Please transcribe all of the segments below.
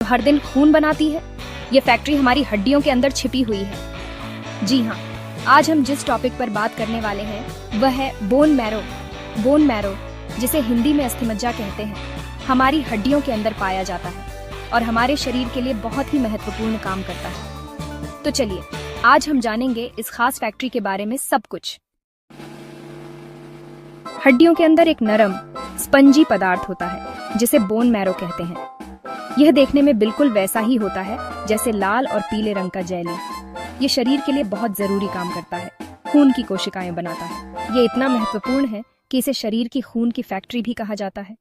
हर दिन खून बनाती है। ये फैक्ट्री हमारी हड्डियों के अंदर छिपी हुई है। जी हाँ, आज हम जिस टॉपिक पर बात करने वाले हैं वह है बोन मैरो। बोन मैरो, जिसे हिंदी में अस्थिमज्जा कहते हैं, हमारी हड्डियों के अंदर पाया जाता है और हमारे शरीर के लिए बहुत ही महत्वपूर्ण काम करता है। तो चलिए, आज हम जानेंगे इस खास फैक्ट्री के बारे में सब कुछ। हड्डियों के अंदर एक नरम स्पंजी पदार्थ होता है जिसे बोन मैरो कहते हैं। यह देखने में बिल्कुल वैसा ही होता है जैसे लाल और पीले रंग का जेली। ये शरीर के लिए बहुत जरूरी काम करता है, खून की कोशिकाएं बनाता है। ये इतना महत्वपूर्ण है कि इसे शरीर की खून की फैक्ट्री भी कहा जाता है।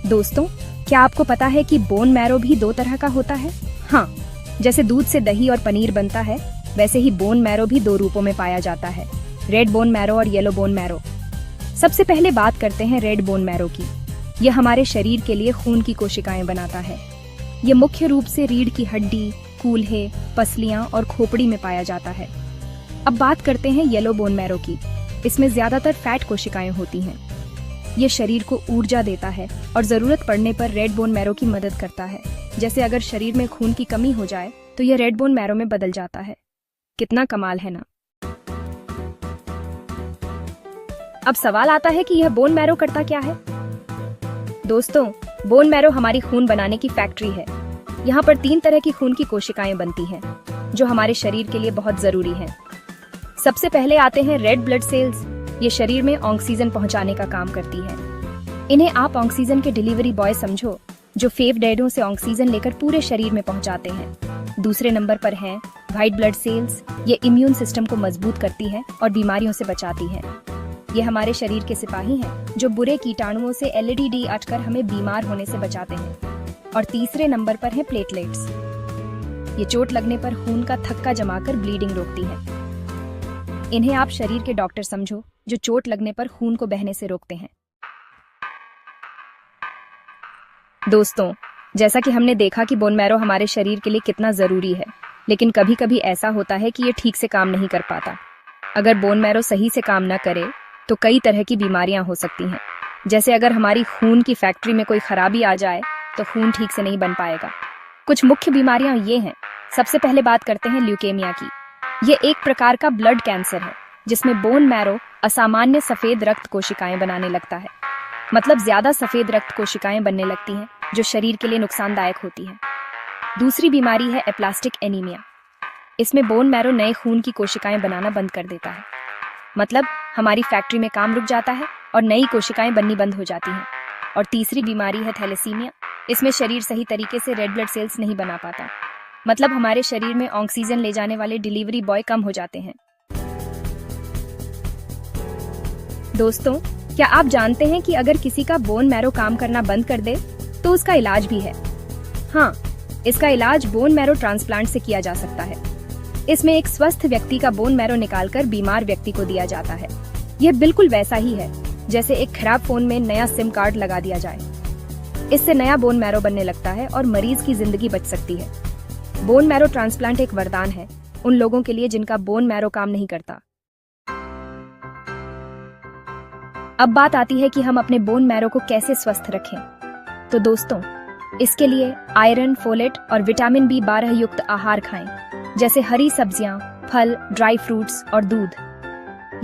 दोस्तों, क्या आपको पता है कि बोन मैरो भी दो तरह का होता है? हाँ, जैसे दूध से दही और पनीर बनता है, वैसे ही बोन मैरो भी दो रूपों में पाया जाता है, रेड बोन मैरो और येलो बोन मैरो। सबसे पहले बात करते हैं रेड बोन मैरो की। यह हमारे शरीर के लिए खून की कोशिकाएं बनाता है। यह मुख्य रूप से रीढ़ की हड्डी, कूल्हे, पसलियां और खोपड़ी में पाया जाता है। अब बात करते हैं येलो बोन मैरो की। इसमें ज्यादातर फैट कोशिकाएं होती हैं। यह शरीर को ऊर्जा देता है और जरूरत पड़ने पर रेड बोन मैरो की मदद करता है। जैसे अगर शरीर में खून की कमी हो जाए तो यह रेड बोन मैरो में बदल जाता है। कितना कमाल है ना। अब सवाल आता है कि यह बोन मैरो करता क्या है? दोस्तों, बोन मैरो हमारी खून बनाने की फैक्ट्री है। यहाँ पर 3 तरह की खून की कोशिकाएं बनती हैं, जो हमारे शरीर के लिए बहुत जरूरी हैं। सबसे पहले आते हैं रेड ब्लड सेल्स। ये शरीर में ऑक्सीजन पहुंचाने का काम करती है। इन्हें आप ऑक्सीजन के डिलीवरी बॉय समझो, जो फेफड़ों से ऑक्सीजन लेकर पूरे शरीर में पहुंचाते हैं। दूसरे नंबर पर हैं व्हाइट ब्लड सेल्स। ये इम्यून सिस्टम को मजबूत करती हैं और बीमारियों से बचाती हैं। ये हमारे शरीर के सिपाही हैं, जो बुरे कीटाणुओं से LED अटकर हमें बीमार होने से बचाते हैं। और तीसरे नंबर पर हैं प्लेटलेट्स। ये चोट लगने पर खून का थक्का जमाकर ब्लीडिंग रोकती हैं। इन्हें आप शरीर के डॉक्टर समझो, जो चोट लगने पर खून को बहने से रोकते हैं। दोस्तों, जैसा कि हमने देखा कि बोन मैरो हमारे शरीर के लिए कितना जरूरी है, लेकिन कभी कभी ऐसा होता है कि ये ठीक से काम नहीं कर पाता। अगर बोन मैरो सही से काम न करे तो कई तरह की बीमारियां हो सकती हैं। जैसे अगर हमारी खून की फैक्ट्री में कोई खराबी आ जाए तो खून ठीक से नहीं बन पाएगा। कुछ मुख्य बीमारियां ये हैं। सबसे पहले बात करते हैं ल्यूकेमिया की। ये एक प्रकार का ब्लड कैंसर है, जिसमें बोन मैरो असामान्य सफेद रक्त कोशिकाएं बनाने लगता है। मतलब ज्यादा सफेद रक्त कोशिकाएं बनने लगती हैं, जो शरीर के लिए नुकसानदायक होती है। दूसरी बीमारी है एप्लास्टिक एनीमिया। इसमें बोन मैरो नए खून की कोशिकाएं बनाना बंद कर देता है। मतलब हमारी फैक्ट्री में काम रुक जाता है और नई कोशिकाएं बननी बंद हो जाती हैं। और तीसरी बीमारी है थैलेसीमिया। इसमें शरीर सही तरीके से रेड ब्लड सेल्स नहीं बना पाता। मतलब हमारे शरीर में ऑक्सीजन ले जाने वाले डिलीवरी बॉय कम हो जाते हैं। दोस्तों, क्या आप जानते हैं कि अगर किसी का बोन मैरो काम करना बंद कर दे तो उसका इलाज भी है? हाँ, इसका इलाज बोन मैरो ट्रांसप्लांट से किया जा सकता है। इसमें एक स्वस्थ व्यक्ति का बोन मैरो निकालकर बीमार व्यक्ति को दिया जाता है। यह बिल्कुल वैसा ही है जैसे एक खराब फोन में नया सिम कार्ड लगा दिया जाए। इससे नया बोन मैरो बनने लगता है और मरीज की जिंदगी बच सकती है। बोन मैरो ट्रांसप्लांट एक वरदान है उन लोगों के लिए जिनका बोन मैरो काम नहीं करता। अब बात आती है कि हम अपने बोन मैरो को कैसे स्वस्थ रखें। तो दोस्तों, इसके लिए आयरन, फोलेट और विटामिन B12 युक्त आहार खाएं, जैसे हरी सब्जियां, फल, ड्राई फ्रूट्स और दूध।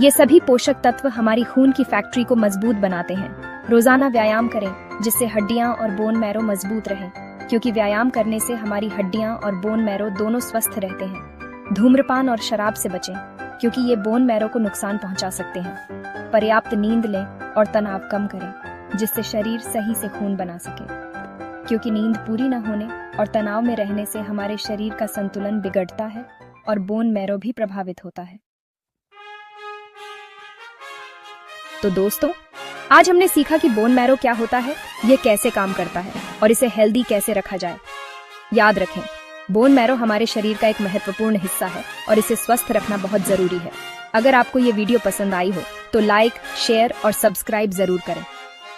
ये सभी पोषक तत्व हमारी खून की फैक्ट्री को मजबूत बनाते हैं। रोजाना व्यायाम करें, जिससे हड्डियां और बोन मैरो मजबूत रहें, क्योंकि व्यायाम करने से हमारी हड्डियां और बोन मैरो दोनों स्वस्थ रहते हैं। धूम्रपान और शराब से बचें, क्योंकि ये बोन मैरो को नुकसान पहुंचा सकते हैं। पर्याप्त नींद लें और तनाव कम करें, जिससे शरीर सही से खून बना सके। क्योंकि नींद पूरी न होने और तनाव में रहने से हमारे शरीर का संतुलन बिगड़ता है और बोन मैरो भी प्रभावित होता है। तो दोस्तों, आज हमने सीखा कि बोन मैरो क्या होता है, ये कैसे काम करता है और इसे हेल्दी कैसे रखा जाए। याद रखें, बोन मैरो हमारे शरीर का एक महत्वपूर्ण हिस्सा है और इसे स्वस्थ रखना बहुत जरूरी है। अगर आपको ये वीडियो पसंद आई हो तो लाइक, शेयर और सब्सक्राइब जरूर करें।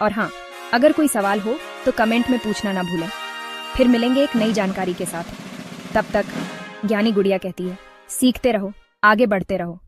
और हाँ, अगर कोई सवाल हो तो कमेंट में पूछना ना भूलें। फिर मिलेंगे एक नई जानकारी के साथ। तब तक ज्ञानी गुड़िया कहती है, सीखते रहो, आगे बढ़ते रहो।